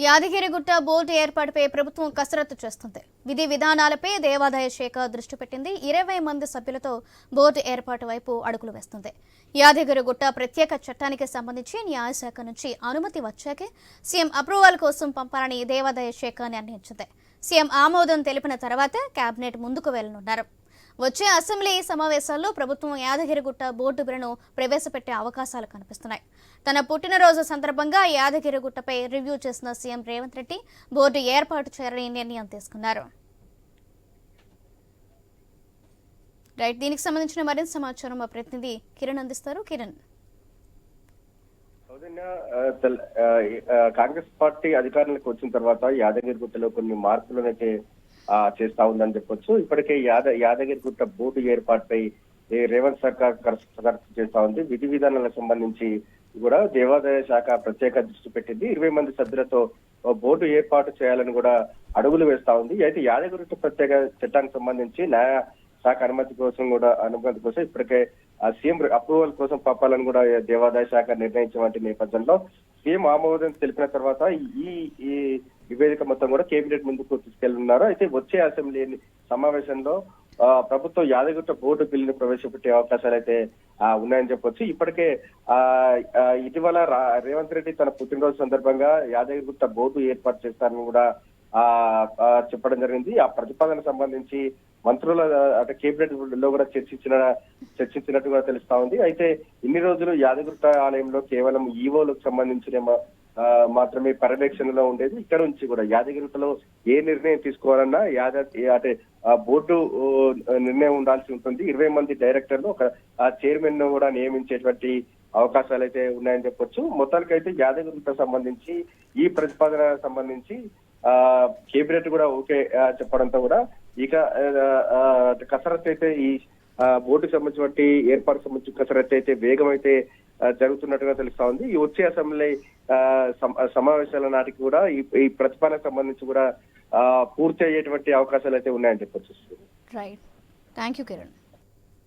Yadagirigutta board ఏర్పాటుపై ప్రభుత్వం కసరత్తు చేస్తుంది. విధి విధానాలపై దేవాదాయ శాఖ దృష్టి పెట్టింది. 20 మంది సభ్యులతో బోర్డు ఏర్పాటు వైపు అడుగులు వేస్తుంది. యాదగిరిగుట్ట ప్రత్యేక చట్టానికి సంబంధించి న్యాయశాఖ నుంచి అనుమతి వచ్చాకే సీఎం అప్రూవల్ కోసం పంపాలని దేవాదాయ శాఖ నిర్ణయించింది. సీఎం ఆమోదం తెలిపిన తర్వాత కేబినెట్ ముందుకు వెళ్లనున్నారు. వచ్చే అసెంబ్లీ సమావేశాల్లో ప్రభుత్వం యాదగిరిగుట్ట బోర్డు బిల్లును ప్రవేశపెట్టే అవకాశాలు కనిపిస్తున్నాయి. తన పుట్టినరోజు సందర్భంగా యాదగిరిగుట్టపై రివ్యూ చేసిన సీఎం రేవంత్ రెడ్డి బోర్డు ఏర్పాటు చేయాలని నిర్ణయం తీసుకున్నారు. దీనికి సంబంధించిన మరింత సమాచారం మా ప్రతినిధి కిరణ్ అందిస్తారు. కిరణ్, కాంగ్రెస్ పార్టీ అధికారంలోకి వచ్చిన తర్వాత యాదగిరిగుట్టలో కొన్ని మార్పులనైతే చేస్తా ఉందని చెప్పొచ్చు. ఇప్పటికే యాదగిరిగుట్ట బోర్డు ఏర్పాటుపై రేవంత్ సర్కార్ కసరత్తు చేస్తా ఉంది. విధి విధానాలకు సంబంధించి కూడా దేవాదాయ శాఖ ప్రత్యేక దృష్టి పెట్టింది. 20 మంది సభ్యులతో బోర్డు ఏర్పాటు చేయాలని కూడా అడుగులు వేస్తా ఉంది. అయితే యాదగిరిగుట్ట ప్రత్యేక చట్టానికి సంబంధించి న్యాయ శాఖ అనుమతి కోసం ఇప్పటికే సీఎం అప్రూవల్ కోసం పంపాలని కూడా దేవాదాయ శాఖ నిర్ణయించిన నేపథ్యంలో సీఎం ఆమోదం తెలిపిన తర్వాత ఈ నివేదిక మొత్తం కూడా కేబినెట్ ముందుకు తీసుకెళ్తున్నారు. అయితే వచ్చే అసెంబ్లీ సమావేశంలో ప్రభుత్వం యాదగిరిగుట్ట బోర్డు బిల్లును ప్రవేశపెట్టే అవకాశాలు అయితే ఉన్నాయని చెప్పొచ్చు. ఇప్పటికే ఇటీవల రేవంత్ రెడ్డి తన పుట్టినరోజు సందర్భంగా యాదగిరిగుట్ట బోర్డు ఏర్పాటు చేస్తారని కూడా చెప్పడం జరిగింది. ఆ ప్రతిపాదనకు సంబంధించి మంత్రుల అంటే కేబినెట్ లో కూడా చర్చించినట్టు కూడా తెలుస్తా ఉంది. అయితే ఇన్ని రోజులు యాదగిరిగుట్ట ఆలయంలో కేవలం ఈవోలకు సంబంధించిన మాత్రమే పర్యవేక్షణలో ఉండేది. ఇక్కడ నుంచి కూడా యాదగిరిగుట్టలో ఏ నిర్ణయం తీసుకోవాలన్నా అంటే బోర్డు నిర్ణయం ఉండాల్సి ఉంటుంది. 20 మంది డైరెక్టర్లు ఒక చైర్మన్ ను కూడా నియమించేటువంటి అవకాశాలు అయితే ఉన్నాయని చెప్పొచ్చు. మొత్తానికైతే యాదగిరిగుట్ట సంబంధించి ఈ ప్రతిపాదన సంబంధించి కేబినెట్ కూడా ఓకే చెప్పడంతో కూడా ఇక కసరత్తు అయితే ఈ బోర్డుకు సంబంధించి ఏర్పాటు సంబంధించి కసరత్తు అయితే వేగం అయితే జరుగుతున్నట్టుగా తెలుస్తా ఉంది. ఈ వచ్చే అసెంబ్లీ సమావేశాల నాటికి కూడా ఈ ప్రతిపాదనకు సంబంధించి కూడా పూర్తి అయ్యేటువంటి అవకాశాలు అయితే ఉన్నాయని చెప్పొచ్చు. Right, thank you Kiran.